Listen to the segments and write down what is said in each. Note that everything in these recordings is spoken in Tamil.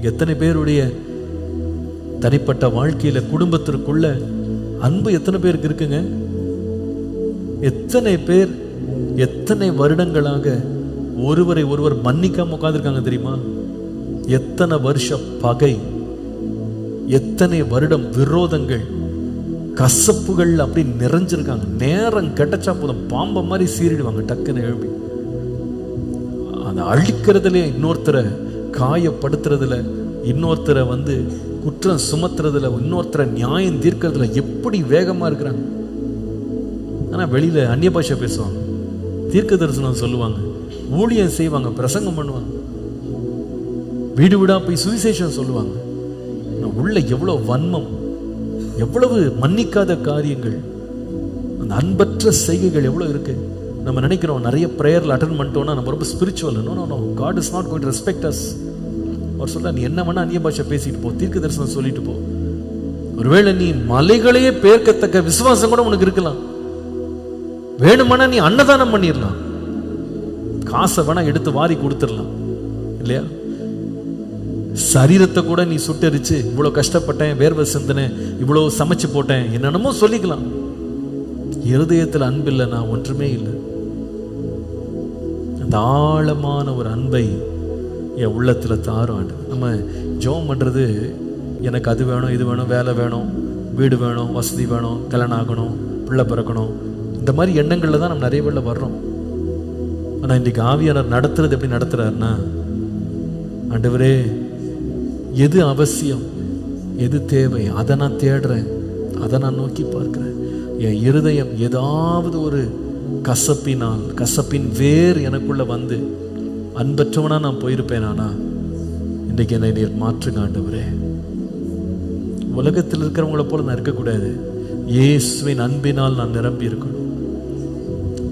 இன்னைக்கு எத்தனை பேருடைய தனிப்பட்ட வாழ்க்கையில குடும்பத்திற்குள்ள அன்பு எத்தனை பேருக்கு இருக்குங்க? எத்தனை பேர் எத்தனை வருடங்களாக ஒருவரை ஒருவர் மன்னிக்காம உட்கார்ந்துருக்காங்க தெரியுமா? எத்தனை வருஷ பகை, எத்தனை வருடம் விரோதங்கள், கசப்புகள் அப்படி நிறைஞ்சிருக்காங்க. நேரம் கிடைச்சா போதும் பாம்ப மாதிரி சீறிடுவாங்க டக்குன்னு எழுப்பி. அதை அழிக்கிறதுல, இன்னொருத்தரை காயப்படுத்துறதுல, இன்னொருத்தரை குற்றம் சுமத்துறதுல, இன்னொருத்தரை நியாயம் தீர்க்கிறதுல எப்படி வேகமா இருக்கிறாங்க. ஆனா வெளியில அந்நிய பாஷை பேசுவாங்க, தீர்க்க தரிசனம் சொல்லுவாங்க, ஊழியம் செய்வாங்க, பிரசங்கம் பண்ணுவாங்க, வீடு வீடா போய் சுவிசேஷம் சொல்லுவாங்க. உள்ள எவ்வளவு வன்மம், எவ்வளவு மன்னிக்காத காரியங்கள், அந்த அன்பற்ற செய்கைகள் எவ்வளவு இருக்கு. நம்ம நினைக்கிறோம் நிறைய பிரேயர்ல அட்டெண்ட் பண்ணிட்டோம்னா நம்ம ரொம்ப spiritual. No no no, God is not going to respect us. அவர் சொல்ல, நீ என்ன வேணா அந்நிய பாஷை பேசிட்டு போ, தீர்க்க தரிசனம் சொல்லிட்டு போ. ஒருவேளை நீ மலைகளையே பேர்க்கத்தக்க விசுவாசம் கூட உனக்கு இருக்கலாம். வேணுமானா நீ அன்னதானம் பண்ணிடலாம், காசை வேணா எடுத்து வாரி கொடுத்துடலாம் இல்லையா? சரீரத்தை கூட நீ சுட்டரிச்சு, இவ்வளவு கஷ்டப்பட்டேன், வேர்வை சிந்தினேன், இவ்வளவு சமைச்சு போட்டேன், என்னென்னமோ சொல்லிக்கலாம். இருதயத்தில் அன்பில்லை, நான் ஒன்றுமே இல்லை. அந்த ஆழமான ஒரு அன்பை என் உள்ளத்துல தாரும். நம்ம ஜெபம் பண்றது, எனக்கு அது வேணும், இது வேணும், வேலை வேணும், வீடு வேணும், வசதி வேணும், கல்யாணம் ஆகணும், பிள்ளை பிறக்கணும், இந்த மாதிரி எண்ணங்கள்ல தான் நம்ம நிறைய பேர்ல வர்றோம். ஆனா இன்னைக்கு ஆவியானவர் நடத்துறது எப்படி நடத்துறாருன்னா, ஆண்டவரே எது அவசியம், எது தேவை, அதை நான் தேடுறேன், அதை நான் நோக்கி பார்க்கிறேன். என் இருதயம் ஏதாவது ஒரு கசப்பினால், கசப்பின் வேர் எனக்குள்ள அன்பற்றவனா நான் போயிருப்பேன். ஆனா இன்றைக்கு என்னை நீர் மாற்றுங்க ஆண்டவரே. உலகத்தில் இருக்கிறவங்கள போல நான் இருக்கக்கூடாது. இயேசுவின் அன்பினால் நான் நிரம்பி இருக்கணும்.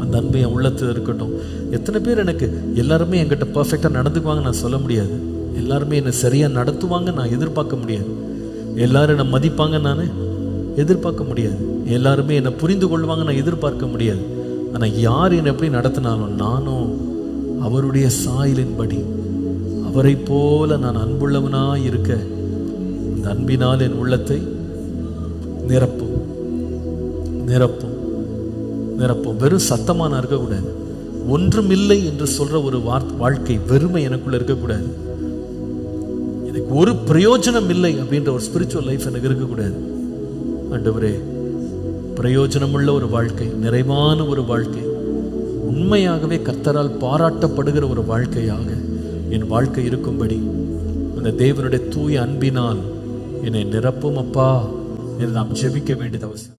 அந்த அன்பு என் உள்ளத்தில் இருக்கட்டும். எத்தனை பேர் எனக்கு எல்லாருமே என்கிட்ட பர்ஃபெக்டா நடந்துக்குவாங்க நான் சொல்ல முடியாது. எல்லாருமே என்னை சரியா நடத்துவாங்க நான் எதிர்பார்க்க முடியாது. எல்லாரும் என்னை மதிப்பாங்க நான் எதிர்பார்க்க முடியாது. எல்லாருமே என்னை புரிந்து கொள்வாங்க நான் எதிர்பார்க்க முடியாது. ஆனா யார் என்னை எப்படி நடத்தினாலும் நானும் அவருடைய சாயலின்படி, அவரை போல நான் அன்புள்ளவனாய் இருக்க அந்த அன்பினால் என் உள்ளத்தை நிரப்பும் நிரப்பும் நிரப்பும். வெறும் சத்தமா நான் இருக்கக்கூடாது. ஒன்றுமில்லை என்று சொல்ற ஒரு வாழ்க்கை, வெறுமை எனக்குள்ள இருக்கக்கூடாது. எனக்கு ஒரு பிரயோஜனம் இல்லை அப்படின்ற ஒரு ஸ்பிரிச்சுவல் லைஃப் எனக்கு இருக்கக்கூடாது. ஆண்டவரே, பிரயோஜனமுள்ள ஒரு வாழ்க்கை, நிறைவான ஒரு வாழ்க்கை, உண்மையாகவே கர்த்தரால் பாராட்டப்படுகிற ஒரு வாழ்க்கையாக என் வாழ்க்கை இருக்கும்படி அந்த தேவனுடைய தூய அன்பினால் என்னை நிரப்பும் அப்பா என்று நாம் ஜெபிக்க வேண்டியது அவசியம்.